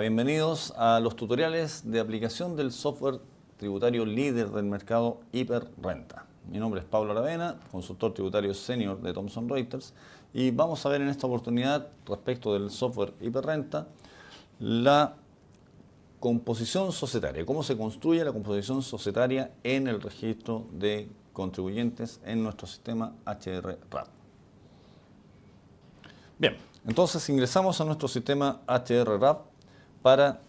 bienvenidos a los tutoriales de aplicación del software tributario líder del mercado Hiperrenta. Mi nombre es Pablo Aravena, consultor tributario senior de Thomson Reuters, y vamos a ver en esta oportunidad, respecto del software Hiperrenta, la composición societaria, cómo se construye la composición societaria en el registro de contribuyentes en nuestro sistema HR-RAP. Bien, entonces ingresamos a nuestro sistema HR-RAP para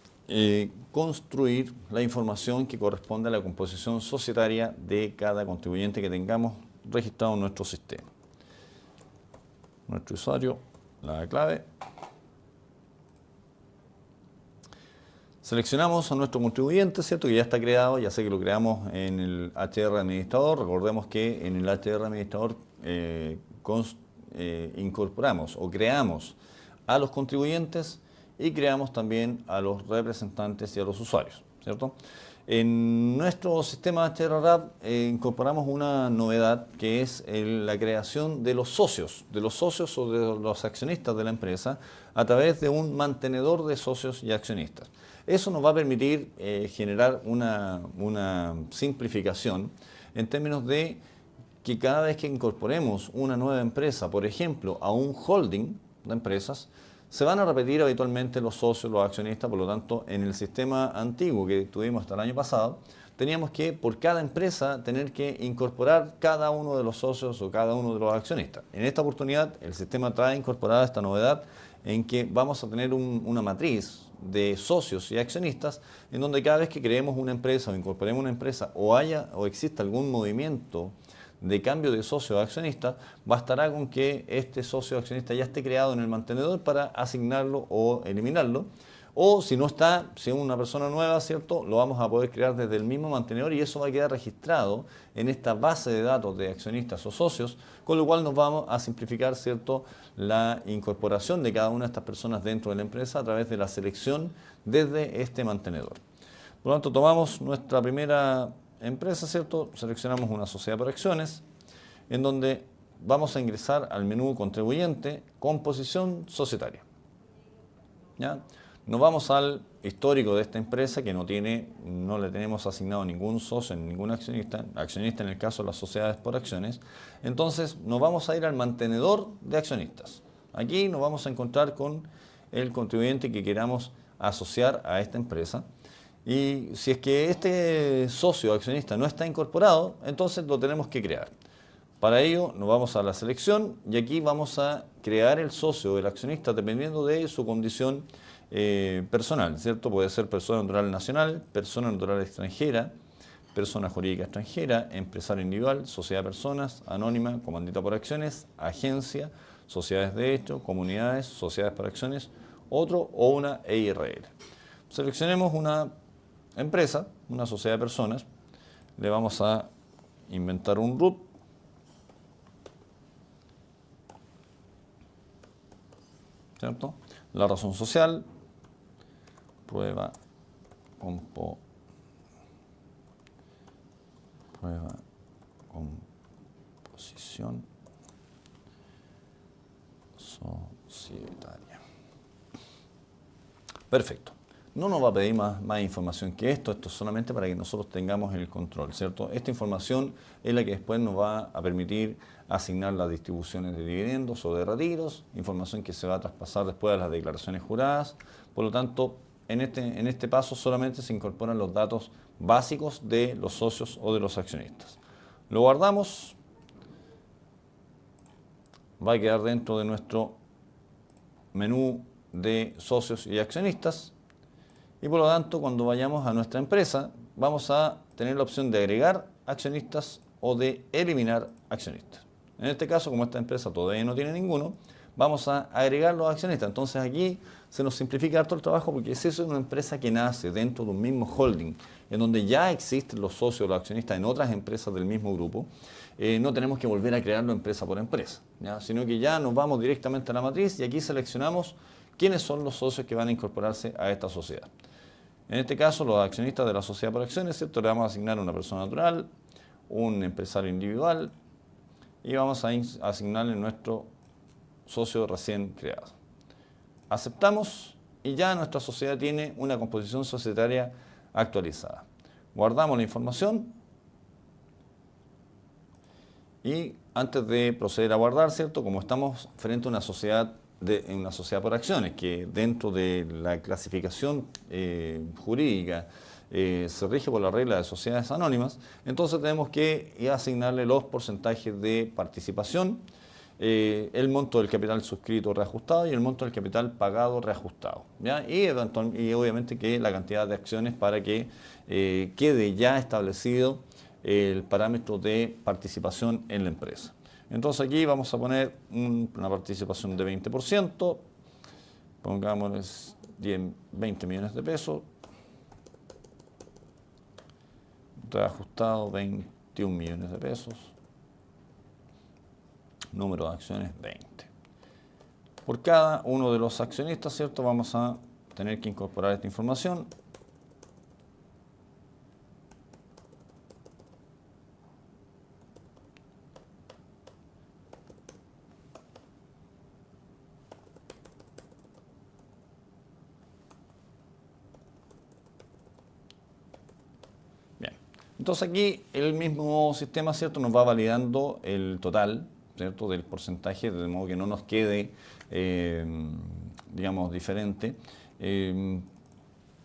construir la información que corresponde a la composición societaria de cada contribuyente que tengamos registrado en nuestro sistema. Nuestro usuario, la clave. Seleccionamos a nuestro contribuyente, ¿cierto? Que ya está creado, ya sé que lo creamos en el HR Administrador. Recordemos que en el HR Administrador incorporamos o creamos a los contribuyentes y creamos también a los representantes y a los usuarios, ¿cierto? En nuestro sistema HR-RAP incorporamos una novedad que es la creación de los socios o de los accionistas de la empresa a través de un mantenedor de socios y accionistas. Eso nos va a permitir generar una simplificación en términos de que cada vez que incorporemos una nueva empresa, por ejemplo, a un holding de empresas, se van a repetir habitualmente los socios, los accionistas. Por lo tanto, en el sistema antiguo que tuvimos hasta el año pasado, teníamos que, por cada empresa, tener que incorporar cada uno de los socios o cada uno de los accionistas. En esta oportunidad, el sistema trae incorporada esta novedad en que vamos a tener una matriz de socios y accionistas, en donde cada vez que creemos una empresa o incorporemos una empresa o exista algún movimiento de cambio de socio o accionista, bastará con que este socio o accionista ya esté creado en el mantenedor para asignarlo o eliminarlo. O si no está, si es una persona nueva, ¿cierto?, lo vamos a poder crear desde el mismo mantenedor y eso va a quedar registrado en esta base de datos de accionistas o socios, con lo cual nos vamos a simplificar, ¿cierto?, la incorporación de cada una de estas personas dentro de la empresa a través de la selección desde este mantenedor. Por lo tanto, tomamos nuestra primera empresa, ¿cierto? Seleccionamos una sociedad por acciones, en donde vamos a ingresar al menú contribuyente, composición societaria. ¿Ya? Nos vamos al histórico de esta empresa que no le tenemos asignado ningún socio, ningún accionista en el caso de las sociedades por acciones. Entonces nos vamos a ir al mantenedor de accionistas. Aquí nos vamos a encontrar con el contribuyente que queramos asociar a esta empresa. Y si es que este socio o accionista no está incorporado, entonces lo tenemos que crear. Para ello nos vamos a la selección y aquí vamos a crear el socio o el accionista dependiendo de su condición personal, ¿cierto? Puede ser persona natural nacional, persona natural extranjera, persona jurídica extranjera, empresario individual, sociedad de personas, anónima, comandita por acciones, agencia, sociedades de hecho, comunidades, sociedades por acciones, otro o una EIRL. Seleccionemos una empresa, una sociedad de personas, le vamos a inventar un root, ¿cierto? La razón social, prueba composición societaria. Perfecto. No nos va a pedir más información que esto es solamente para que nosotros tengamos el control, ¿cierto? Esta información es la que después nos va a permitir asignar las distribuciones de dividendos o de retiros, información que se va a traspasar después a las declaraciones juradas. Por lo tanto, en este paso solamente se incorporan los datos básicos de los socios o de los accionistas. Lo guardamos, va a quedar dentro de nuestro menú de socios y accionistas. Y por lo tanto, cuando vayamos a nuestra empresa, vamos a tener la opción de agregar accionistas o de eliminar accionistas. En este caso, como esta empresa todavía no tiene ninguno, vamos a agregar los accionistas. Entonces aquí se nos simplifica harto el trabajo porque si eso es una empresa que nace dentro de un mismo holding, en donde ya existen los socios o los accionistas en otras empresas del mismo grupo, no tenemos que volver a crearlo empresa por empresa, ¿ya? Sino que ya nos vamos directamente a la matriz y aquí seleccionamos quiénes son los socios que van a incorporarse a esta sociedad. En este caso, los accionistas de la sociedad por acciones, ¿cierto? Le vamos a asignar una persona natural, un empresario individual y vamos a asignarle nuestro socio recién creado. Aceptamos y ya nuestra sociedad tiene una composición societaria actualizada. Guardamos la información y antes de proceder a guardar, ¿cierto? Como estamos frente a una sociedad por acciones, que dentro de la clasificación jurídica se rige por la regla de sociedades anónimas, entonces tenemos que asignarle los porcentajes de participación, el monto del capital suscrito reajustado y el monto del capital pagado reajustado, ¿ya? Y obviamente que la cantidad de acciones para que quede ya establecido el parámetro de participación en la empresa. Entonces aquí vamos a poner una participación de 20%, pongámosles 20 millones de pesos, reajustado 21 millones de pesos, número de acciones 20. Por cada uno de los accionistas, ¿cierto? Vamos a tener que incorporar esta información. Bien. Entonces aquí el mismo sistema, ¿cierto?, nos va validando el total, ¿cierto?, del porcentaje, de modo que no nos quede, digamos, diferente.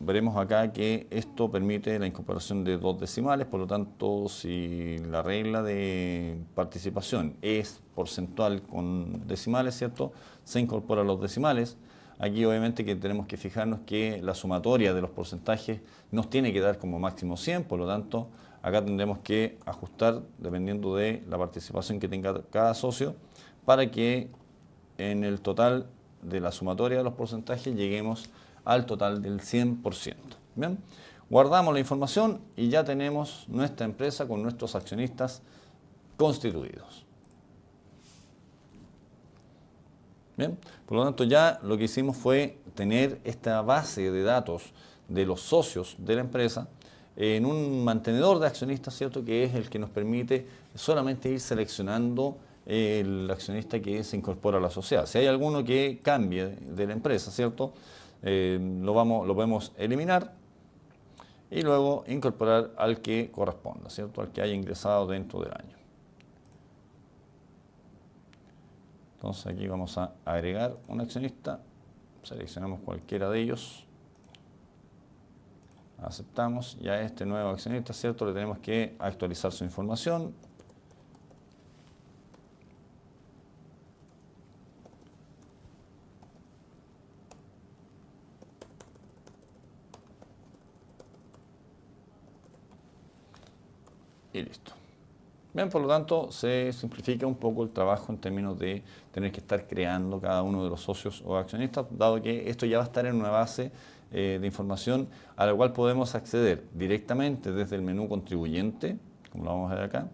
Veremos acá que esto permite la incorporación de 2 decimales, por lo tanto, si la regla de participación es porcentual con decimales, ¿cierto?, se incorporan los decimales. Aquí obviamente que tenemos que fijarnos que la sumatoria de los porcentajes nos tiene que dar como máximo 100, por lo tanto, acá tendremos que ajustar dependiendo de la participación que tenga cada socio para que en el total de la sumatoria de los porcentajes lleguemos al total del 100%. Bien, guardamos la información y ya tenemos nuestra empresa con nuestros accionistas constituidos. Bien, por lo tanto ya lo que hicimos fue tener esta base de datos de los socios de la empresa en un mantenedor de accionistas, ¿cierto?, que es el que nos permite solamente ir seleccionando el accionista que se incorpora a la sociedad. Si hay alguno que cambie de la empresa, ¿cierto?, lo podemos eliminar y luego incorporar al que corresponda, ¿cierto?, al que haya ingresado dentro del año. Entonces aquí vamos a agregar un accionista, seleccionamos cualquiera de ellos, aceptamos, y a este nuevo accionista, ¿cierto?, le tenemos que actualizar su información. Y listo. Bien, por lo tanto, se simplifica un poco el trabajo en términos de tener que estar creando cada uno de los socios o accionistas, dado que esto ya va a estar en una base de información a la cual podemos acceder directamente desde el menú contribuyente, como lo vamos a ver acá.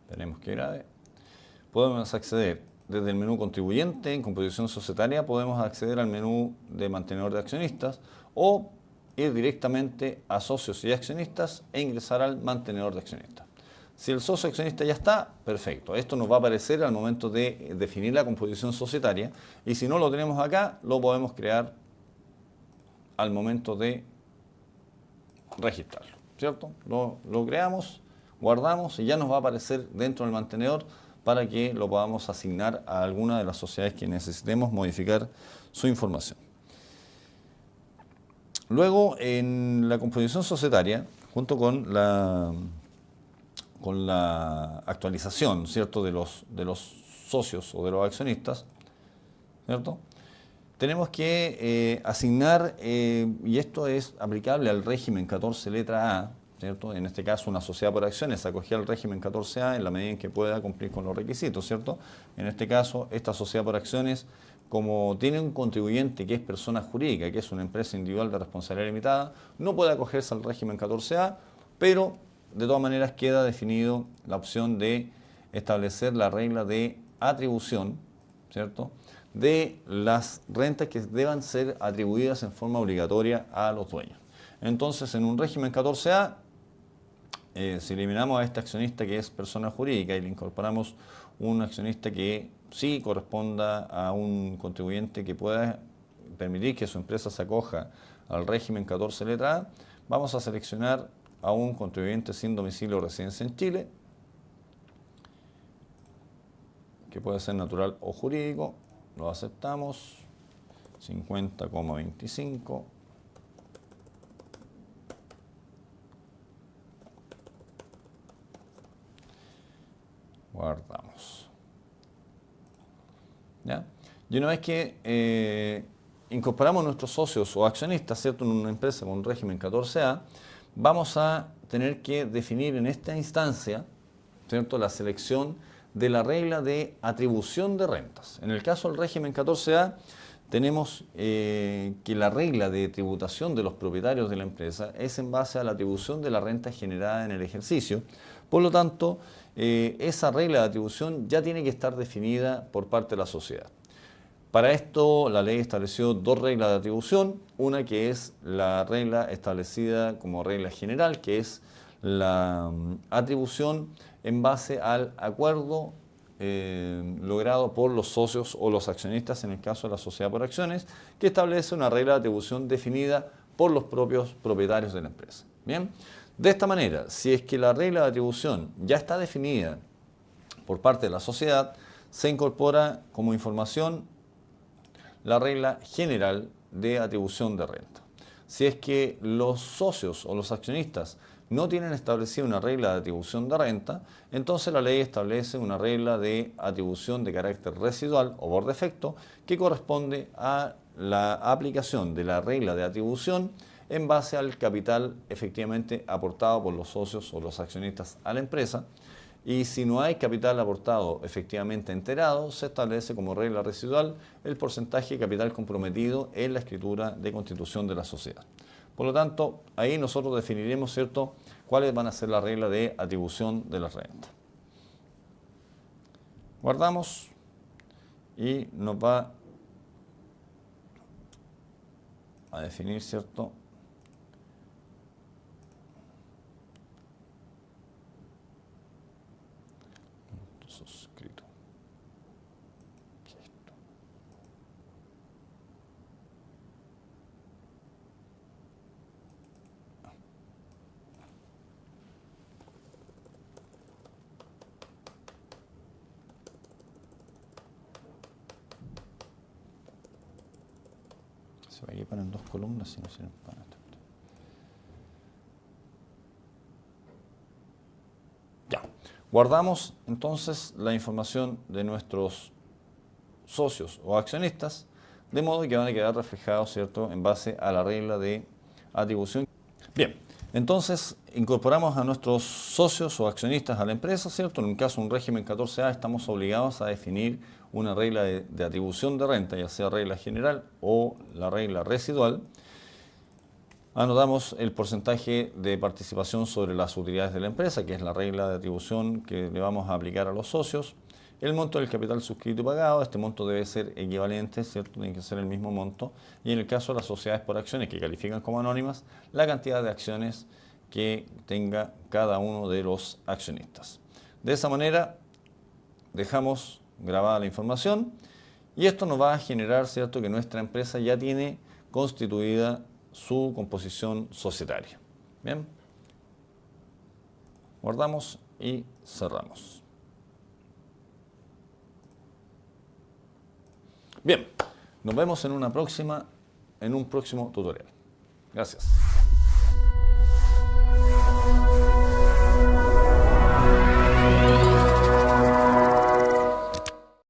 Tenemos que grabe. Podemos acceder desde el menú contribuyente, en composición societaria, podemos acceder al menú de mantenedor de accionistas o ir directamente a socios y accionistas e ingresar al mantenedor de accionistas. Si el socio accionista ya está, perfecto. Esto nos va a aparecer al momento de definir la composición societaria y si no lo tenemos acá, lo podemos crear al momento de registrarlo, ¿cierto? Lo creamos, guardamos y ya nos va a aparecer dentro del mantenedor para que lo podamos asignar a alguna de las sociedades que necesitemos modificar su información. Luego, en la composición societaria, junto con la actualización, ¿cierto?, de los socios o de los accionistas, ¿cierto?, tenemos que asignar, y esto es aplicable al régimen 14 letra A, ¿cierto?, en este caso una sociedad por acciones acogía al régimen 14A en la medida en que pueda cumplir con los requisitos, ¿cierto? En este caso, esta sociedad por acciones, como tiene un contribuyente que es persona jurídica, que es una empresa individual de responsabilidad limitada, no puede acogerse al régimen 14A, pero de todas maneras queda definido la opción de establecer la regla de atribución, ¿cierto?, de las rentas que deban ser atribuidas en forma obligatoria a los dueños. Entonces, en un régimen 14A, si eliminamos a este accionista que es persona jurídica y le incorporamos un accionista que sí corresponda a un contribuyente que pueda permitir que su empresa se acoja al régimen 14 letra A, vamos a seleccionar a un contribuyente sin domicilio o residencia en Chile, que puede ser natural o jurídico, lo aceptamos, 50,25. Guardamos. ¿Ya? Y una vez que incorporamos nuestros socios o accionistas, ¿cierto?, en una empresa con un régimen 14A, vamos a tener que definir en esta instancia, ¿cierto?, la selección de la regla de atribución de rentas. En el caso del régimen 14A, tenemos que la regla de tributación de los propietarios de la empresa es en base a la atribución de la renta generada en el ejercicio. Por lo tanto, esa regla de atribución ya tiene que estar definida por parte de la sociedad. Para esto, la ley estableció dos reglas de atribución. Una que es la regla establecida como regla general, que es la atribución en base al acuerdo logrado por los socios o los accionistas en el caso de la sociedad por acciones, que establece una regla de atribución definida por los propios propietarios de la empresa. Bien, de esta manera, si es que la regla de atribución ya está definida por parte de la sociedad, se incorpora como información la regla general de atribución de renta. Si es que los socios o los accionistas no tienen establecida una regla de atribución de renta, entonces la ley establece una regla de atribución de carácter residual o por defecto que corresponde a la aplicación de la regla de atribución en base al capital efectivamente aportado por los socios o los accionistas a la empresa. Y si no hay capital aportado efectivamente enterado, se establece como regla residual el porcentaje de capital comprometido en la escritura de constitución de la sociedad. Por lo tanto, ahí nosotros definiremos, ¿cierto?, cuáles van a ser las reglas de atribución de la renta. Guardamos y nos va a definir, ¿cierto?, suscrito. Se va a equipar en dos columnas si no sirven para esto. Ya. Guardamos entonces la información de nuestros socios o accionistas, de modo que van a quedar reflejados, ¿cierto?, en base a la regla de atribución. Bien, entonces incorporamos a nuestros socios o accionistas a la empresa, ¿cierto? En un caso, un régimen 14A, estamos obligados a definir una regla de atribución de renta, ya sea regla general o la regla residual. Anotamos el porcentaje de participación sobre las utilidades de la empresa, que es la regla de atribución que le vamos a aplicar a los socios. El monto del capital suscrito y pagado, este monto debe ser equivalente, ¿cierto? Tiene que ser el mismo monto. Y en el caso de las sociedades por acciones que califican como anónimas, la cantidad de acciones que tenga cada uno de los accionistas. De esa manera dejamos grabada la información y esto nos va a generar, ¿cierto?, que nuestra empresa ya tiene constituida su composición societaria. Bien, guardamos y cerramos. Bien, nos vemos en un próximo tutorial. Gracias.